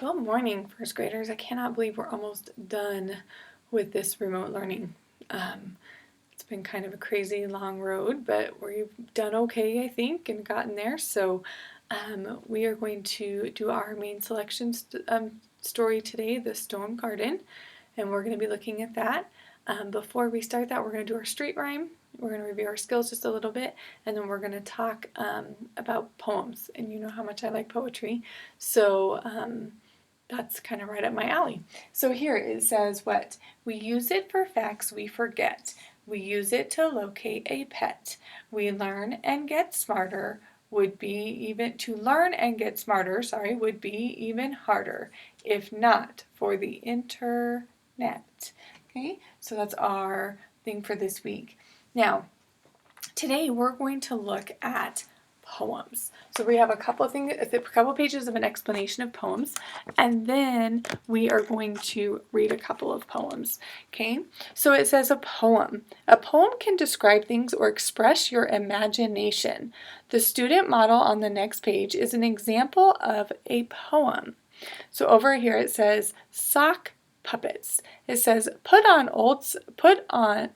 Good morning, first graders. I cannot believe we're almost done with this remote learning. It's been kind of a crazy long road, but we've done okay, I think, and gotten there. So we are going to do our main selection story today, The Stone Garden, and we're going to be looking at that. Before we start that, we're going to do our street rhyme. We're going to review our skills just a little bit, and then we're going to talk about poems. And you know how much I like poetry, so that's kind of right up my alley. So here it says what? We use it for facts we forget. We use it to locate a pet. We learn and get smarter. Would be even to learn and get smarter, would be even harder if not for the internet. Okay, so that's our thing for this week. Now, today we're going to look at poems. So we have a couple pages of an explanation of poems, and then we are going to read a couple of poems. Okay, so it says a poem. A poem can describe things or express your imagination. The student model on the next page is an example of a poem. So over here it says sock puppets. It says put on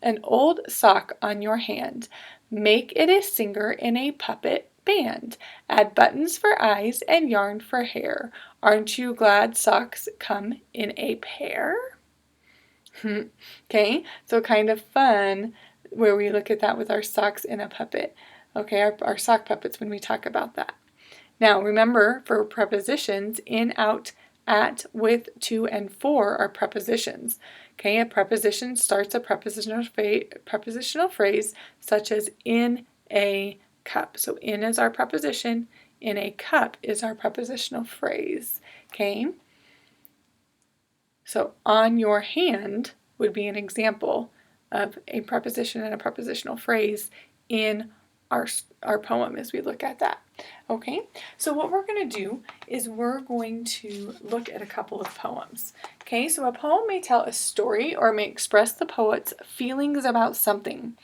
an old sock on your hand. Make it a singer in a puppet band. Add buttons for eyes and yarn for hair. Aren't you glad socks come in a pair? Okay, so kind of fun where we look at that with our socks in a puppet. Okay, our sock puppets when we talk about that. Now remember, for prepositions, in, out, at, with, to, and for are prepositions. Okay, a preposition starts a prepositional phrase such as in a cup. So in is our preposition, in a cup is our prepositional phrase. Okay, so on your hand would be an example of a preposition and a prepositional phrase in our poem as we look at that. Okay, so what we're going to do is we're going to look at a couple of poems. Okay, so a poem may tell a story or may express the poet's feelings about something.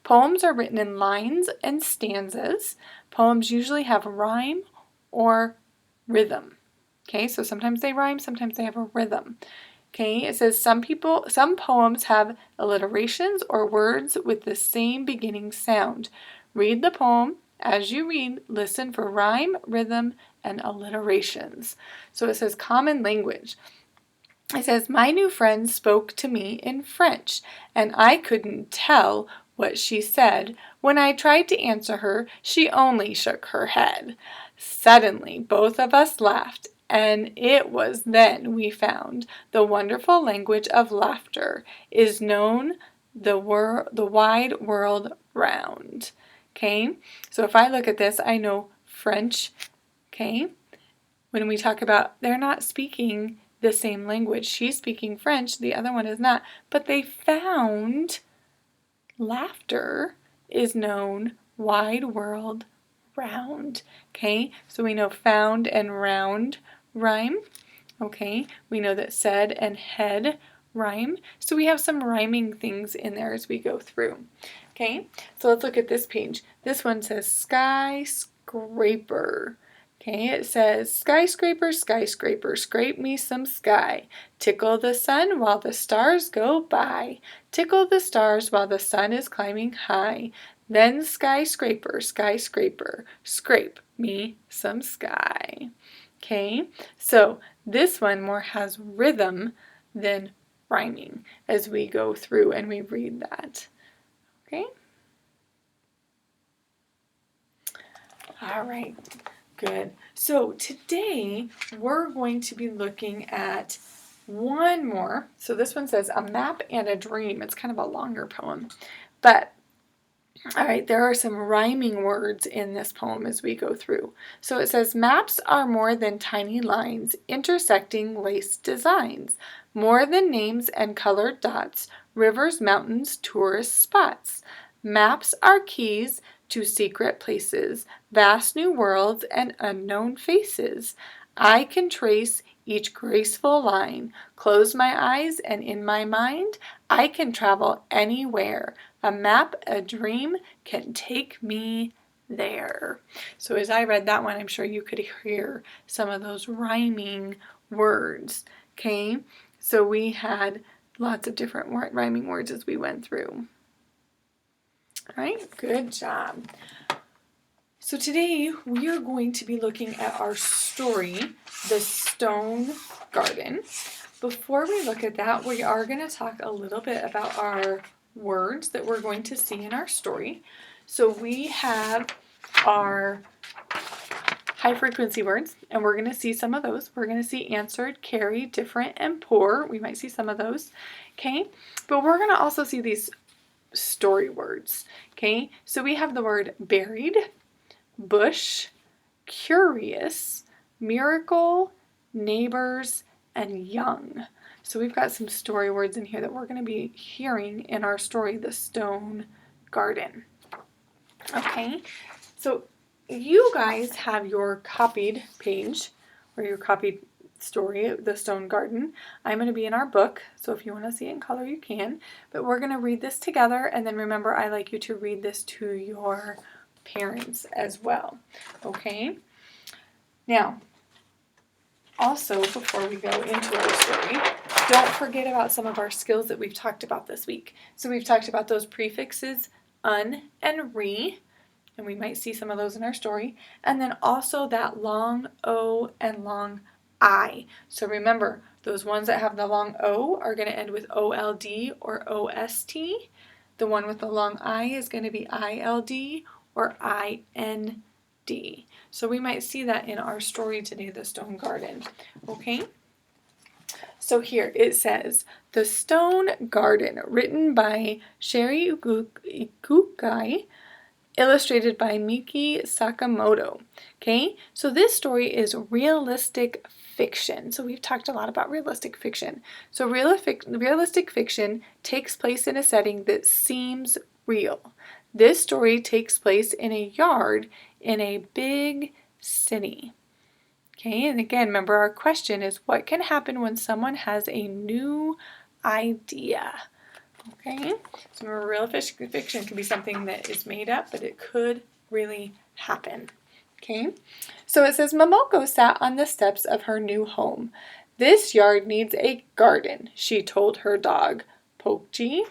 Poems are written in lines and stanzas. Poems usually have rhyme or rhythm. Okay, so sometimes they rhyme, sometimes they have a rhythm. Okay, it says some poems have alliterations or words with the same beginning sound. Read the poem. As you read, listen for rhyme, rhythm, and alliterations. So it says common language. It says, my new friend spoke to me in French, and I couldn't tell what she said. When I tried to answer her, she only shook her head. Suddenly, both of us laughed, and it was then we found the wonderful language of laughter is known the wide world round. Okay, so if I look at this, I know French. Okay, when we talk about they're not speaking the same language. She's speaking French, the other one is not, but they found laughter is known wide world round. Okay, so we know found and round rhyme. Okay, we know that said and head rhyme. So we have some rhyming things in there as we go through. Okay, so let's look at this page. This one says skyscraper. Okay, it says skyscraper, skyscraper, scrape me some sky. Tickle the sun while the stars go by. Tickle the stars while the sun is climbing high. Then skyscraper, skyscraper, scrape me some sky. Okay, so this one more has rhythm than rhyming as we go through and we read that. Okay? All right, good. So today we're going to be looking at one more. So this one says, a map and a dream. It's kind of a longer poem, but all right, there are some rhyming words in this poem as we go through. So it says, maps are more than tiny lines, intersecting lace designs, more than names and colored dots, rivers, mountains, tourist spots. Maps are keys to secret places, vast new worlds and unknown faces. I can trace each graceful line, close my eyes, and in my mind, I can travel anywhere. A map, a dream can take me there. So as I read that one, I'm sure you could hear some of those rhyming words. Okay, so we had lots of different rhyming words as we went through. All right, good job. So today we are going to be looking at our story, The Stone Garden. Before we look at that, we are going to talk a little bit about our words that we're going to see in our story. So we have our high frequency words, and we're going to see some of those. We're going to see answered, carry, different, and poor. We might see some of those, okay? But we're going to also see these story words, okay? So we have the word buried, bush, curious, miracle, neighbors, and young. So we've got some story words in here that we're going to be hearing in our story, The Stone Garden. Okay, so you guys have your copied page or your copied story, The Stone Garden. I'm going to be in our book, so if you want to see it in color, you can. But we're going to read this together, and then remember, I like you to read this to your parents as well. Okay? Now, also, before we go into our story, don't forget about some of our skills that we've talked about this week. So we've talked about those prefixes, un and re, and we might see some of those in our story. And then also that long O and long I. So remember, those ones that have the long O are going to end with OLD or OST. The one with the long I is going to be ILD or IND. So we might see that in our story today, The Stone Garden. Okay? So here it says, The Stone Garden, written by Sherry Ikukai, illustrated by Miki Sakamoto. Okay? So this story is realistic fiction. So we've talked a lot about realistic fiction. So realistic fiction takes place in a setting that seems real. This story takes place in a yard in a big city. Okay, and again, remember our question is, what can happen when someone has a new idea? Okay, so remember, real fiction can be something that is made up, but it could really happen. Okay, so it says, Momoko sat on the steps of her new home. This yard needs a garden, she told her dog, Pokji.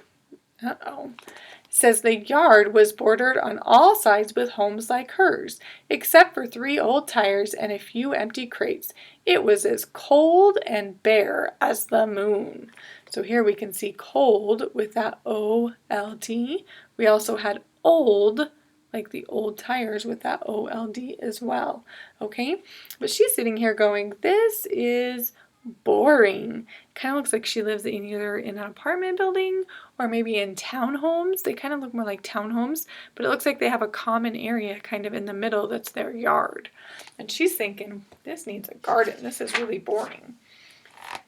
Says the yard was bordered on all sides with homes like hers, except for 3 old tires and a few empty crates. It was as cold and bare as the moon. So here we can see cold with that O-L-D. We also had old, like the old tires with that O-L-D as well. Okay, but she's sitting here going, this is boring. Kind of looks like she lives in either in an apartment building or maybe in townhomes. They kind of look more like townhomes, but it looks like they have a common area kind of in the middle that's their yard. And she's thinking, this needs a garden. This is really boring.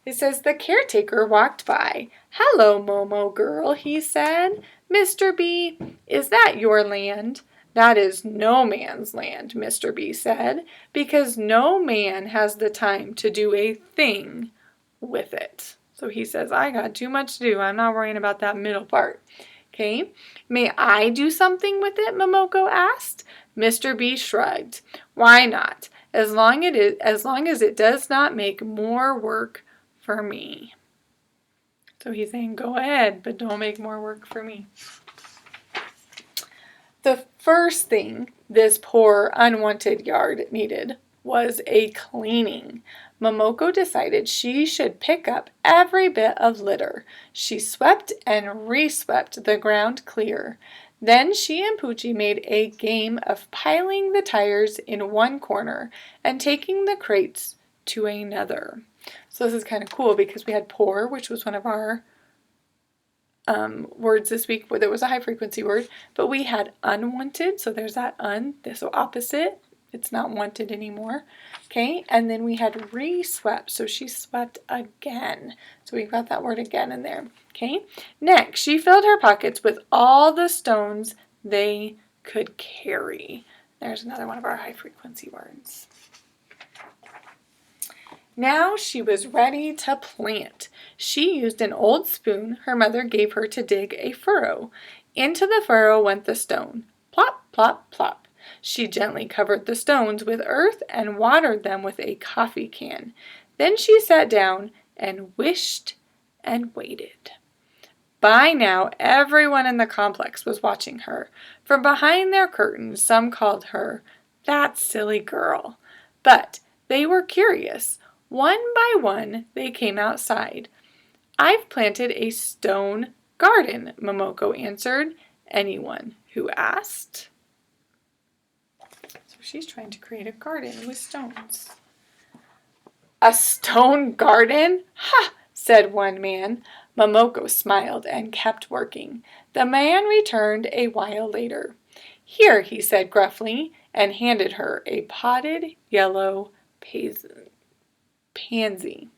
It says, the caretaker walked by. Hello, Momo girl, he said. Mr. B, is that your land? That is no man's land, Mr. B said, because no man has the time to do a thing with it. So he says, I got too much to do. I'm not worrying about that middle part. Okay, may I do something with it, Momoko asked. Mr. B shrugged. Why not? As long as it does not make more work for me. So he's saying, go ahead, but don't make more work for me. The first thing this poor, unwanted yard needed was a cleaning. Momoko decided she should pick up every bit of litter. She swept and re-swept the ground clear. Then she and Poochie made a game of piling the tires in one corner and taking the crates to another. So this is kind of cool because we had poor, which was one of our words this week where there was a high frequency word, but we had unwanted, so there's that so opposite, it's not wanted anymore, okay, and then we had re-swept, so she swept again, so we've got that word again in there, okay. Next, she filled her pockets with all the stones they could carry. There's another one of our high frequency words. Now she was ready to plant. She used an old spoon her mother gave her to dig a furrow. Into the furrow went the stone. Plop, plop, plop. She gently covered the stones with earth and watered them with a coffee can. Then she sat down and wished and waited. By now, everyone in the complex was watching her. From behind their curtains, some called her, "That silly girl." But they were curious. One by one, they came outside. "I've planted a stone garden," Momoko answered. "Anyone who asked?" So she's trying to create a garden with stones. "A stone garden? Ha!" said one man. Momoko smiled and kept working. The man returned a while later. "Here," he said gruffly, and handed her a potted yellow pansy.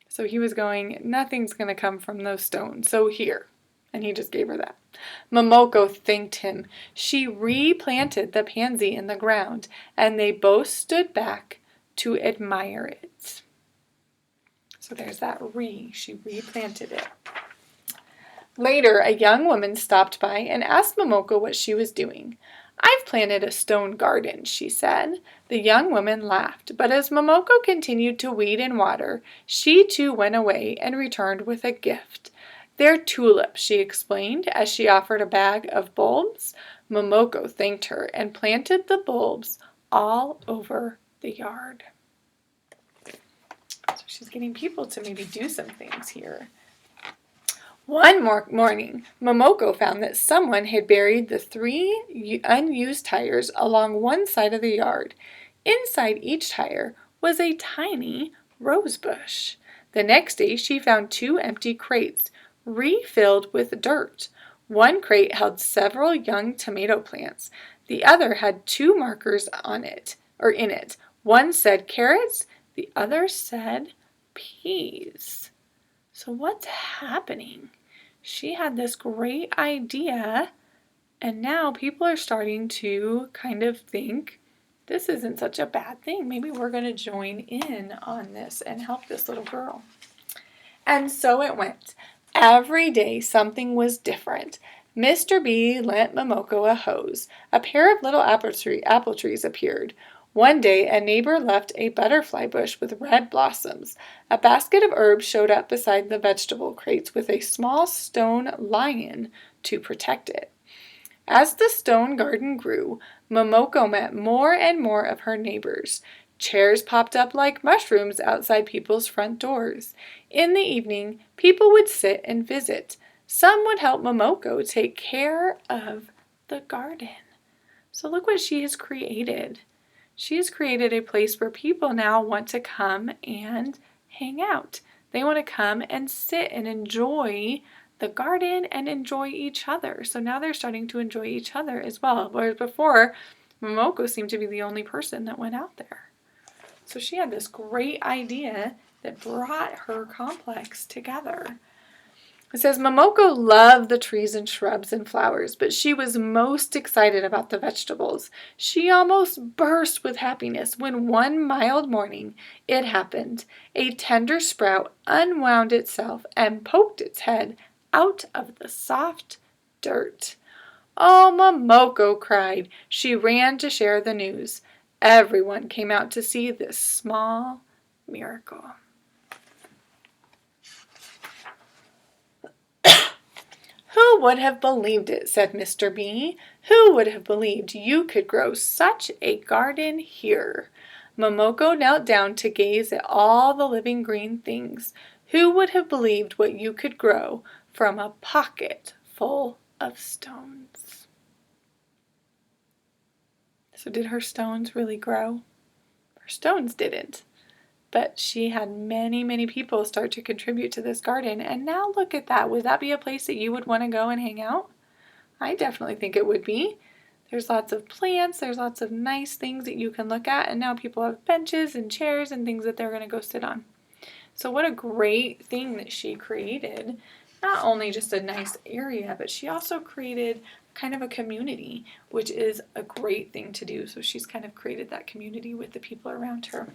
So he was going, nothing's going to come from those stones, so here. And he just gave her that. Momoko thanked him. She replanted the pansy in the ground, and they both stood back to admire it. So there's that she replanted it. Later, a young woman stopped by and asked Momoko what she was doing. "I've planted a stone garden," she said. The young woman laughed, but as Momoko continued to weed and water, she too went away and returned with a gift. "They're tulips," she explained as she offered a bag of bulbs. Momoko thanked her and planted the bulbs all over the yard. So she's getting people to maybe do some things here. One morning, Momoko found that someone had buried the 3 unused tires along one side of the yard. Inside each tire was a tiny rose bush. The next day, she found 2 empty crates refilled with dirt. One crate held several young tomato plants. The other had 2 markers in it. One said carrots, the other said peas. So what's happening? She had this great idea, and now people are starting to kind of think this isn't such a bad thing. Maybe we're going to join in on this and help this little girl. And so it went. Every day something was different. Mr. Bee lent Momoko a hose. A pair of little apple trees appeared. One day, a neighbor left a butterfly bush with red blossoms. A basket of herbs showed up beside the vegetable crates with a small stone lion to protect it. As the stone garden grew, Momoko met more and more of her neighbors. Chairs popped up like mushrooms outside people's front doors. In the evening, people would sit and visit. Some would help Momoko take care of the garden. So look what she has created. She has created a place where people now want to come and hang out. They want to come and sit and enjoy the garden and enjoy each other. So now they're starting to enjoy each other as well. Whereas before, Momoko seemed to be the only person that went out there. So she had this great idea that brought her complex together. It says, Momoko loved the trees and shrubs and flowers, but she was most excited about the vegetables. She almost burst with happiness when one mild morning it happened. A tender sprout unwound itself and poked its head out of the soft dirt. "Oh, Momoko!" cried. She ran to share the news. Everyone came out to see this small miracle. "Who would have believed it?" said Mr. Bee. "Who would have believed you could grow such a garden here?" Momoko knelt down to gaze at all the living green things. Who would have believed what you could grow from a pocket full of stones? So did her stones really grow? Her stones didn't. But she had many, many people start to contribute to this garden. And now look at that. Would that be a place that you would want to go and hang out? I definitely think it would be. There's lots of plants. There's lots of nice things that you can look at. And now people have benches and chairs and things that they're going to go sit on. So what a great thing that she created. Not only just a nice area, but she also created kind of a community, which is a great thing to do. So she's kind of created that community with the people around her.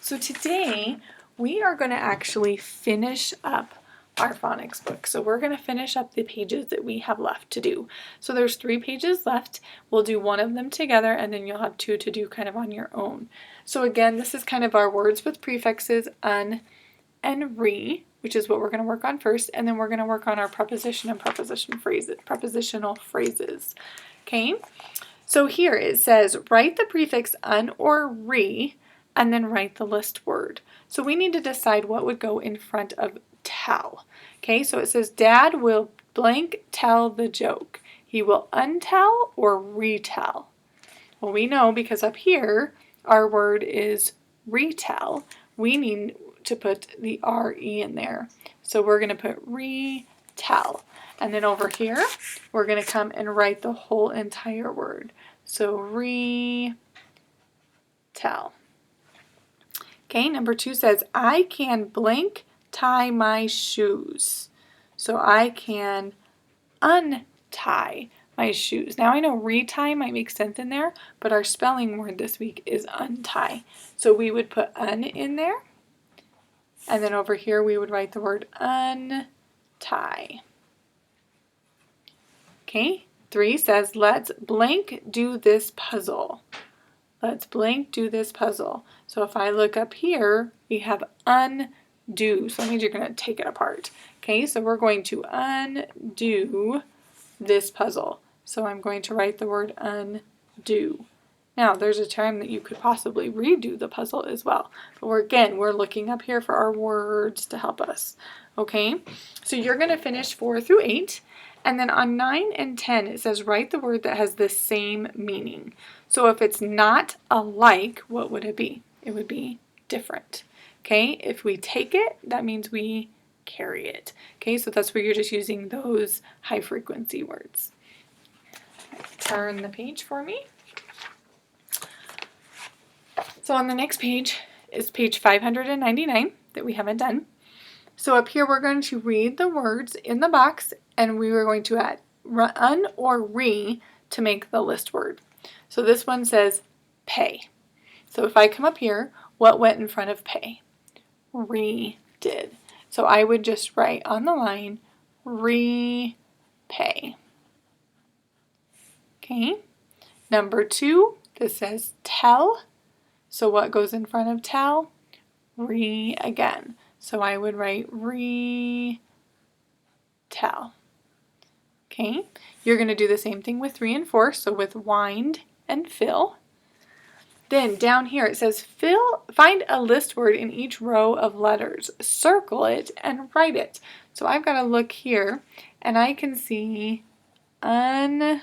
So today we are going to actually finish up our phonics book. So we're going to finish up the pages that we have left to do. So there's 3 pages left. We'll do one of them together, and then you'll have 2 to do kind of on your own. So again, this is kind of our words with prefixes un and re, which is what we're going to work on first, and then we're going to work on our preposition and prepositional phrases. Okay? So here it says, write the prefix un or re, and then write the list word. So we need to decide what would go in front of tell. Okay, so it says, Dad will blank tell the joke. He will untell or retell. Well, we know because up here, our word is retell. We need to put the R-E in there. So we're going to put retell. And then over here, we're going to come and write the whole entire word. So retell. Okay, number 2 says, I can blank tie my shoes. So I can untie my shoes. Now I know retie might make sense in there, but our spelling word this week is untie. So we would put un in there, and then over here we would write the word untie. Okay, 3 says, let's blank do this puzzle. Let's blank do this puzzle. So if I look up here, we have undo. So that means you're going to take it apart. Okay, so we're going to undo this puzzle. So I'm going to write the word undo. Now, there's a time that you could possibly redo the puzzle as well. But we're looking up here for our words to help us. Okay, so you're going to finish 4 through 8. And then on 9 and 10, it says write the word that has the same meaning. So if it's not alike, what would it be? It would be different. Okay, if we take it, that means we carry it. Okay, so that's where you're just using those high frequency words. Turn the page for me. So on the next page is page 599 that we haven't done. So up here we're going to read the words in the box, and we were going to add un or re to make the list word. So this one says pay. So if I come up here, what went in front of pay? Re did. So I would just write on the line repay. Okay. Number 2, this says tell. So what goes in front of tell? Re again. So I would write retell. Okay, you're going to do the same thing with 3 and 4, so with wind and fill. Then down here it says find a list word in each row of letters, circle it, and write it. So I've got to look here, and I can see untie.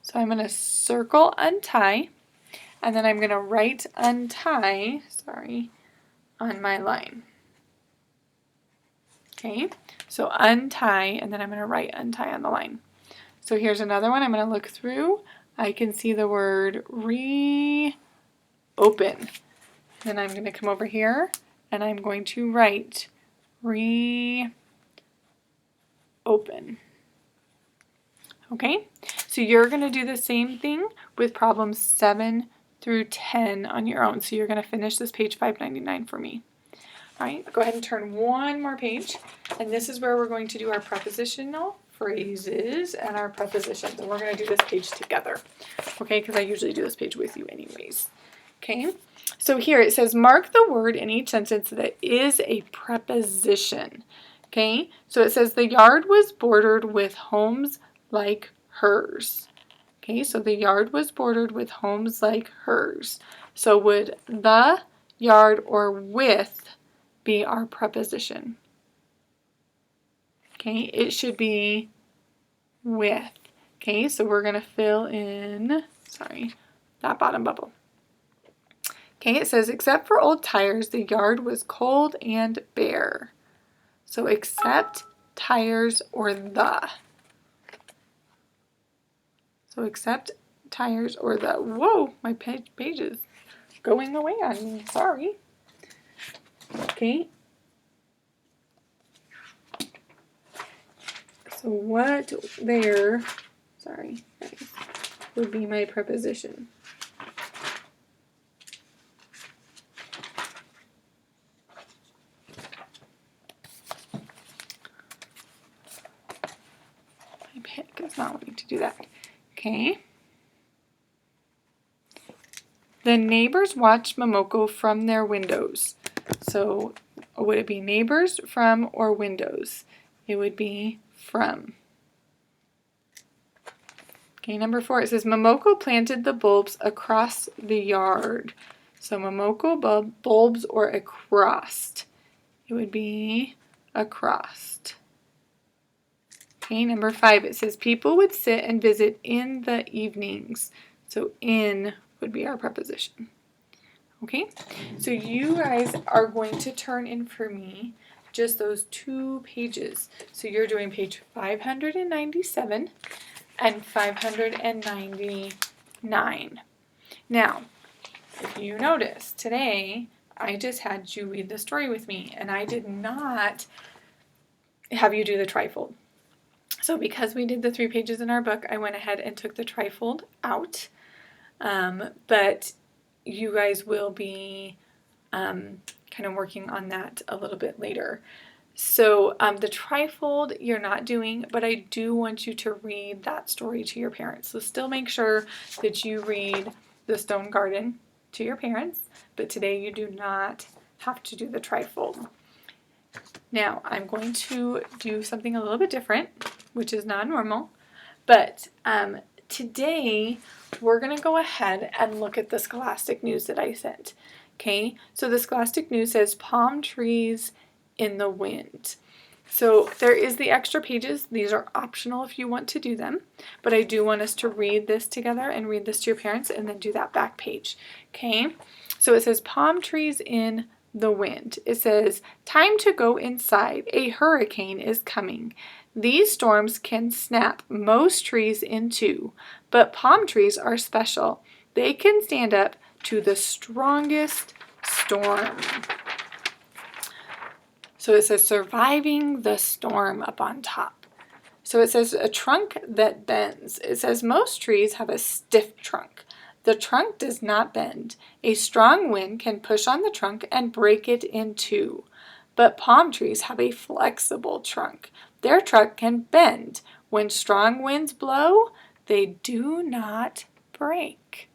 So I'm going to circle untie, and then I'm going to write untie, on my line. Okay, so untie, and then I'm going to write untie on the line. So here's another one. I'm going to look through. I can see the word reopen. Then I'm going to come over here, and I'm going to write reopen. Okay, so you're going to do the same thing with problems 7 through 10 on your own. So you're going to finish this page 599 for me. All right, go ahead and turn one more page, and this is where we're going to do our prepositional phrases and our prepositions, and we're going to do this page together, okay, because I usually do this page with you anyways. Okay, so here it says mark the word in each sentence that is a preposition. Okay, so it says the yard was bordered with homes like hers. Okay, so the yard was bordered with homes like hers. So would the, yard, or with be our preposition? Okay, it should be with. Okay, so we're going to fill in, that bottom bubble. Okay, it says, except for old tires, the yard was cold and bare. So except tires or the. So except tires or the. Whoa, my page is going away on me. Sorry. Okay. So what there, would be my preposition? does not want me to do that. Okay. The neighbors watched Momoko from their windows. So would it be neighbors, from, or windows? It would be from. Okay, number 4, it says Momoko planted the bulbs across the yard. So Momoko bulbs or across. It would be across. Okay, number 5, it says people would sit and visit in the evenings. So in would be our preposition. Okay, so you guys are going to turn in for me just those 2 pages. So you're doing page 597 and 599. Now, if you notice, today I just had you read the story with me, and I did not have you do the trifold. So because we did the 3 pages in our book, I went ahead and took the trifold out, but you guys will be kind of working on that a little bit later. So the trifold you're not doing, but I do want you to read that story to your parents. So still make sure that you read The Stone Garden to your parents, but today you do not have to do the trifold. Now I'm going to do something a little bit different, which is not normal, but today we're going to go ahead and look at the Scholastic News that I sent. Okay, so the Scholastic News says palm trees in the wind. So there is the extra pages. These are optional if you want to do them, but I do want us to read this together and read this to your parents and then do that back page. Okay, so it says palm trees in the wind. It says, time to go inside. A hurricane is coming. These storms can snap most trees in two, but palm trees are special. They can stand up to the strongest storm. So it says surviving the storm up on top. So it says a trunk that bends. It says most trees have a stiff trunk. The trunk does not bend. A strong wind can push on the trunk and break it in two. But palm trees have a flexible trunk. Their trunk can bend. When strong winds blow, they do not break.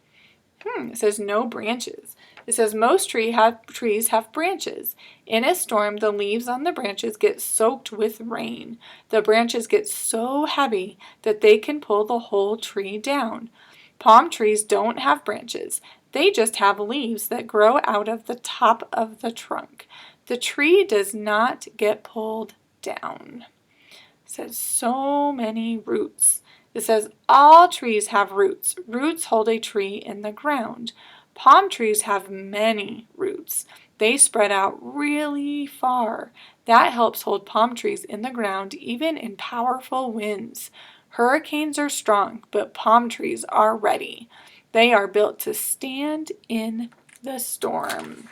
It says no branches. It says most trees have branches. In a storm, the leaves on the branches get soaked with rain. The branches get so heavy that they can pull the whole tree down. Palm trees don't have branches. They just have leaves that grow out of the top of the trunk. The tree does not get pulled down. It says so many roots. It says all trees have roots. Roots hold a tree in the ground. Palm trees have many roots. They spread out really far. That helps hold palm trees in the ground even in powerful winds. Hurricanes are strong, but palm trees are ready. They are built to stand in the storm.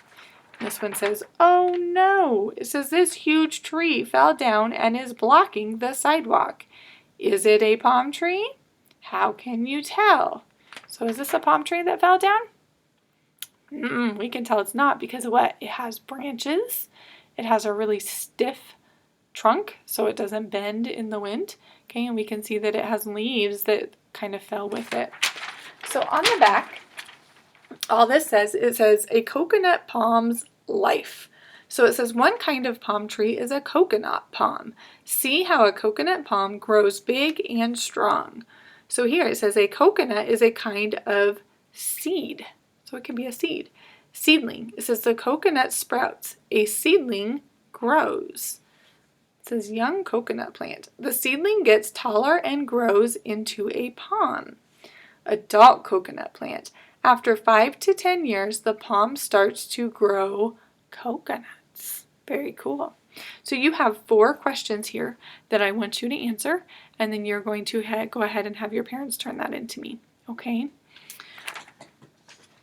This one says, oh no! It says this huge tree fell down and is blocking the sidewalk. Is it a palm tree? How can you tell? So is this a palm tree that fell down? We can tell it's not because of what? It has branches. It has a really stiff trunk, so it doesn't bend in the wind. Okay, and we can see that it has leaves that kind of fell with it. So on the back, all this says, it says a coconut palm's life. So it says one kind of palm tree is a coconut palm. See how a coconut palm grows big and strong. So here it says a coconut is a kind of seed. So it can be a seed. Seedling. It says the coconut sprouts. A seedling grows. It says young coconut plant. The seedling gets taller and grows into a palm. Adult coconut plant. After 5 to 10 years, the palm starts to grow coconuts. Very cool. So you have 4 questions here that I want you to answer, and then you're going to go ahead and have your parents turn that into me. Okay?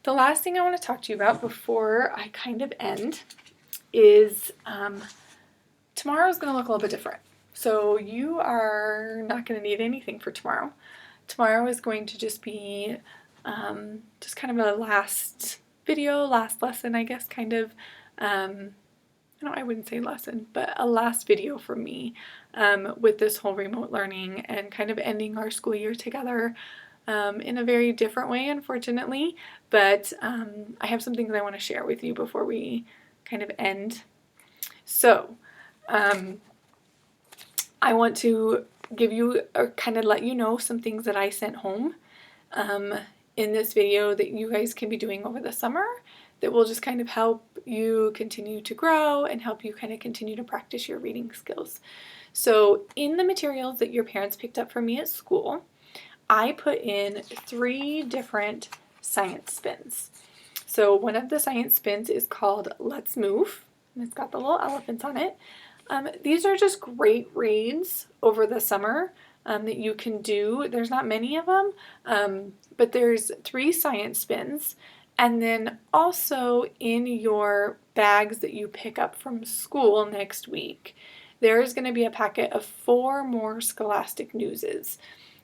The last thing I want to talk to you about before I kind of end is tomorrow is going to look a little bit different. So you are not going to need anything for tomorrow. Tomorrow is going to just be just kind of a last video, last lesson, I guess, kind of no, I wouldn't say lesson, but a last video for me with this whole remote learning and kind of ending our school year together in a very different way, unfortunately. But I have some things I want to share with you before we kind of end. So I want to give you or kind of let you know some things that I sent home in this video that you guys can be doing over the summer that will just kind of help you continue to grow and help you kind of continue to practice your reading skills. So in the materials that your parents picked up for me at school, I put in 3 different science spins. So one of the science spins is called Let's Move, and it's got the little elephants on it. These are just great reads over the summer that you can do. There's not many of them, but there's 3 science spins. And then also in your bags that you pick up from school next week, there's going to be a packet of 4 more Scholastic Newses.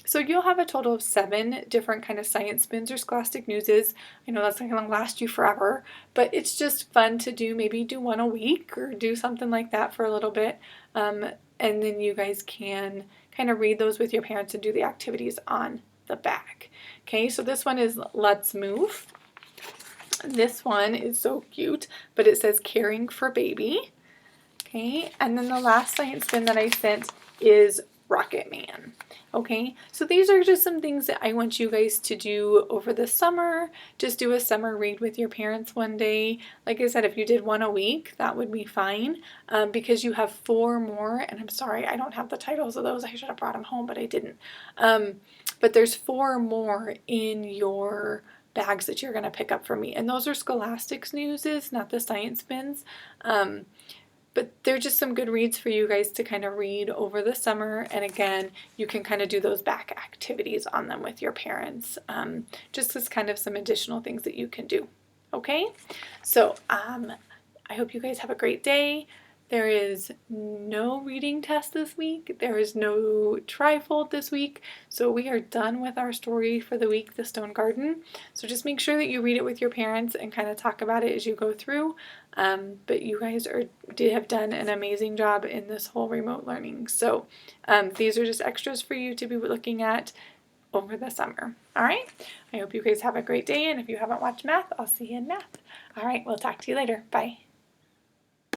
So you'll have a total of 7 different kind of science spins or Scholastic Newses. I know that's not going to last you forever, but it's just fun to do. Maybe do one a week or do something like that for a little bit. And then you guys can kind of read those with your parents and do the activities on the back. Okay, so this one is Let's Move. This one is so cute, but it says Caring for Baby. Okay, and then the last science spin that I sent is Rocket Man. Okay, so these are just some things that I want you guys to do over the summer. Just do a summer read with your parents one day. Like I said, if you did one a week, that would be fine because you have 4 more, and I'm sorry, I don't have the titles of those. I should have brought them home, but I didn't. But there's 4 more in your bags that you're going to pick up from me, and those are Scholastic Newses, not the science spins. But they're just some good reads for you guys to kind of read over the summer. And again, you can kind of do those back activities on them with your parents. Just as kind of some additional things that you can do. Okay? So I hope you guys have a great day. There is no reading test this week. There is no trifold this week. So we are done with our story for the week, The Stone Garden. So just make sure that you read it with your parents and kind of talk about it as you go through. But you guys have done an amazing job in this whole remote learning. So these are just extras for you to be looking at over the summer. All right? I hope you guys have a great day. And if you haven't watched math, I'll see you in math. All right, we'll talk to you later. Bye.